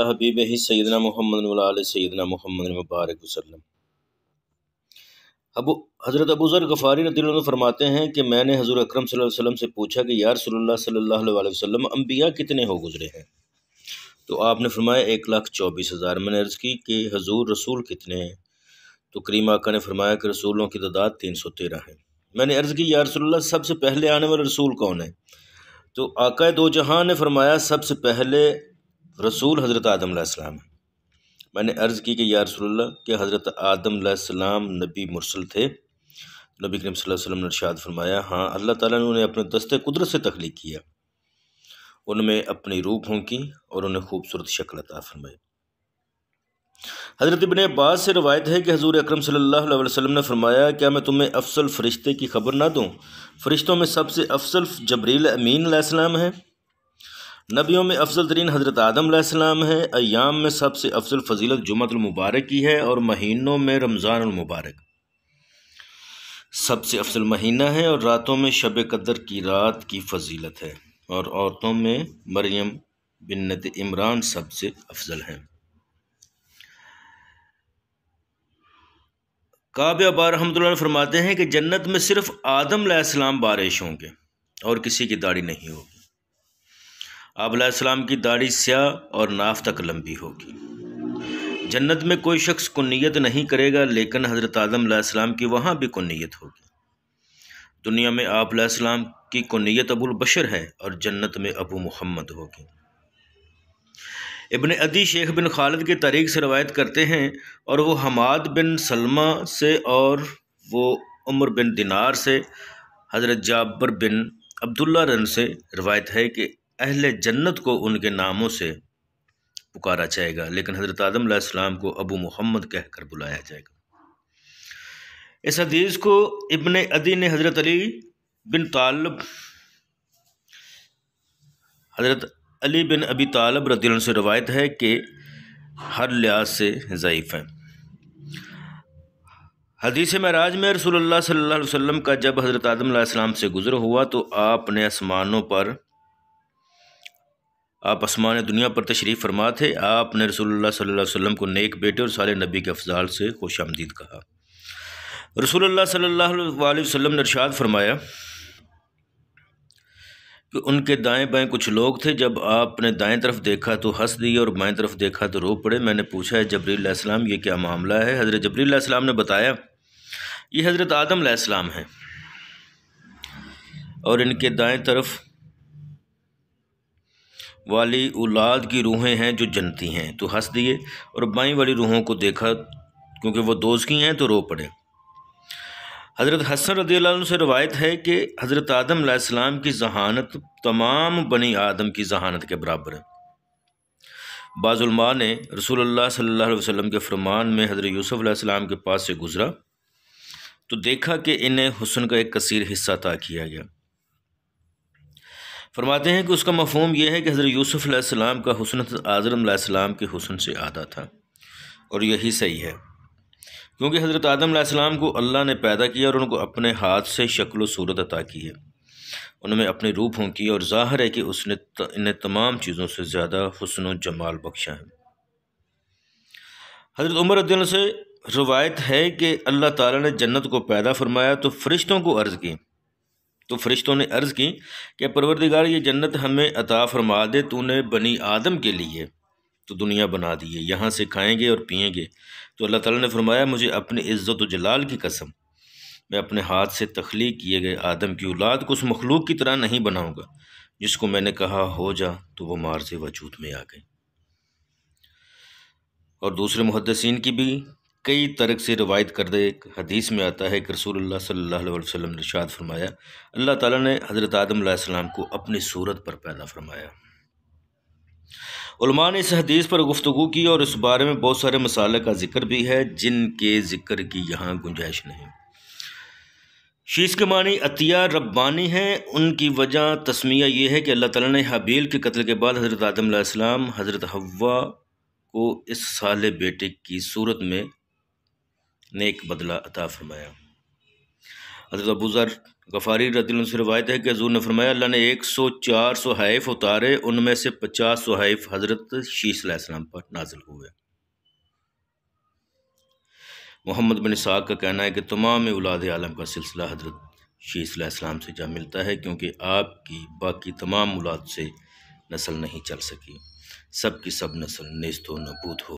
हबीब ही सैदना मोहम्मद व आले सैदना मोहम्मद मुबारक वसल्लम। हज़रत अबू ज़र गफ़ारी रज़ियल्लाहु अन्हु फरमाते हैं कि मैंने हज़ूर अकरम सल्लल्लाहु अलैहि वसल्लम से पूछा कि या रसूलल्लाह सल्लल्लाहु अलैहि वसल्लम अम्बिया कितने हो गुज़रे हैं। तो आपने फरमाया 1,24,000। मैंने अर्ज़ की कि हज़ूर रसूल कितने हैं। तो करीम आका ने फरमाया कि रसूलों की तादाद 313 है। मैंने अर्ज़ की या रसूलल्लाह सबसे पहले आने वाला रसूल कौन है। तो आका दो जहां ने फरमाया सबसे पहले रसूल हज़रत आदम अलैहिस्सलाम है। मैंने अर्ज़ की कि या रसूलल्लाह कि हज़रत आदम अलैहिस्सलाम नबी मुरसल थे। नबी करीम सल्लल्लाहु अलैहि वसल्लम ने इरशाद फरमाया, हाँ अल्लाह ताला ने उन्हें अपने दस्ते कुदरत से तख्लीक किया, उनमें अपनी रूह फूंकी और उन्हें खूबसूरत शक्ल अता फरमाई। हज़रत इब्ने अब्बास से रवायत है कि हज़ूर अकरम सल्लल्लाहु अलैहि वसल्लम ने फरमाया, क्या मैं तुम्हें अफसल फ़रिश्ते की खबर ना दूँ। फ़रिश्तों में सबसे अफसल जबरील अमीन अलैहिस्सलाम है। नबियों में अफजल तरीन हज़रत आदम अलैहिस्सलाम है। अय्याम में सबसे अफजल फ़जीलत जुम्मतुल मुबारक की है और महीनों में रमज़ानुल मुबारक सबसे अफजल महीना है और रातों में शब कदर की रात की फजीलत है और औरतों में मरियम बिन्नत इमरान सबसे अफजल हैं। काब अबार रहमतुल्लाह फरमाते हैं कि जन्नत में सिर्फ आदम अलैहिस्सलाम बारिश होंगे और किसी की दाढ़ी नहीं होगी। आप अलैहिस्सलाम की दाढ़ी स्याह और नाफ तक लंबी होगी। जन्नत में कोई शख्स कुन्नियत नहीं करेगा, लेकिन हज़रत आदम अलैहिस्सलाम की वहाँ भी कुन्नियत होगी। दुनिया में आप अलैहिस्सलाम की कुन्नियत अबुल बशर है और जन्नत में अबू मुहम्मद होगी। इब्ने अदी शेख बिन खालिद की तारीख से रवायत करते हैं और वो हमाद बिन सलमा से और वो उमर बिन दिनार से हज़रत जाबर बिन अब्दुल्ला रन से रवायत है कि अहले जन्नत को उनके नामों से पुकारा जाएगा, लेकिन हज़रत आदम अलैहिस्सलाम को अबू मुहम्मद कहकर बुलाया जाएगा। इस हदीस को इब्ने अदी ने हज़रत अली बिन अबी तालिब रज़ियल्लाहु अन्हु से रवायत है कि हर लिहाज से ज़ईफ़ है। हदीस मेराज में रसूलुल्लाह सल्लल्लाहु अलैहि वसल्लम का जब हज़रत आदम अलैहिस्सलाम से गुज़र हुआ तो आपने आप आसमान दुनिया पर तशरीफ़ फरमा थे। आपने रसूलुल्लाह सल्लल्लाहु अलैहि वसल्लम को नेक बेटे और साले नबी के अफ़ज़ाल से खुशामदीद कहा। रसूलुल्लाह सल्लल्लाहु अलैहि वसल्लम ने इरशाद फरमाया कि उनके दाएं बाएं कुछ लोग थे। जब आपने दाएं तरफ देखा तो हंस दिए और बाएं तरफ देखा तो रो पड़े। मैंने पूछा, है जबरील अलैहिस्सलाम ये क्या मामला है। हज़रत जबरील अलैहिस्सलाम ने बताया, ये हज़रत आदम अलैहिस्सलाम हैं और इनके दाएं तरफ वाली औलाद की रूहें हैं जो जन्नती हैं। तो हंस दिए और बाईं वाली रूहों को देखा क्योंकि वो दोज़की हैं तो रो पड़े। हज़रत हसन रज़ियल्लाहु अन्हु से रवायत है कि हज़रत आदम अलैहिस्सलाम की ज़हानत तमाम बनी आदम की ज़हानत के बराबर है। बाज़ उलमा ने रसूलुल्लाह सल्लल्लाहु अलैहि वसल्लम के फरमान में हज़रत यूसुफ अलैहिस्सलाम के पास से गुज़रा तो देखा कि इन्हें हुस्न का एक कसीर हिस्सा अता किया गया। फरमाते हैं कि उसका मफ़हूम यह है कि हज़रत यूसुफ अलैहिस्सलाम का हुस्न आदम अलैहिस्सलाम के हुस्न से आधा था और यही सही है, क्योंकि हज़रत आदम अलैहिस्सलाम को अल्लाह ने पैदा किया और उनको अपने हाथ से शक्ल व सूरत अता की है, उनमें अपनी रूह फूंकी और ज़ाहिर है कि उसने इन्हें तमाम चीज़ों से ज़्यादा हुस्न व जमाल बख्शा है। हज़रत उमर रज़ियल्लाहु से रवायत है कि अल्लाह ताला ने जन्नत को पैदा फरमाया तो फ़रिश्तों ने अर्ज़ की कि परवरदिगार ये जन्नत हमें अता फरमा दे। तूने बनी आदम के लिए तो दुनिया बना दी है, यहाँ से खाएंगे और पिएंगे। तो अल्लाह ताला ने फरमाया, मुझे अपनी इज़्ज़त व जलाल की कसम, मैं अपने हाथ से तख्लीक किए गए आदम की औलाद को उस मखलूक की तरह नहीं बनाऊँगा जिसको मैंने कहा हो जा तो वो मार्ज़ वजूद में आ गई। और दूसरे मुहद्दिसीन की भी कई तरह से रवायत करदे एक हदीस में आता है कि रसूलुल्लाह सल्लल्लाहु अलैहि वसल्लम ने इरशाद फरमाया, अल्लाह ताला ने हज़रत आदम अलैहिस्सलाम को अपनी सूरत पर पैदा फरमाया। उलमा ने इस हदीस पर गुफ्तगू की और इस बारे में बहुत सारे मसाले का जिक्र भी है जिनके ज़िक्र की यहाँ गुंजाइश नहीं। शीश के मानी अतिया रब्बानी हैं। उनकी वजह तस्मिया ये है कि अल्लाह ताला ने हाबील के कत्ल के बाद हज़रत आदम अलैहिस्सलाम हज़रत हव्वा को इस साले बेटे की सूरत में नेक बदला अता फरमाया। हज़रत अबू ज़र गफ़ारी रज़ियल्लाहु अन्हु से रिवायत है कि हुज़ूर ने फरमाया अल्लाह ने 104 सुहैफ़ उतारे, उनमें से 50 सुहैफ़ हज़रत शीस अलैहिस्सलाम पर नाज़िल हुए। मोहम्मद बिन इसहाक़ का कहना है कि तमाम औलाद आलम का सिलसिला हज़रत शीस अलैहिस्सलाम से जा मिलता है, क्योंकि आपकी बाकी तमाम औलाद से नस्ल नहीं चल सकी, सब की सब नस्ल नेस्त व नबूद हो।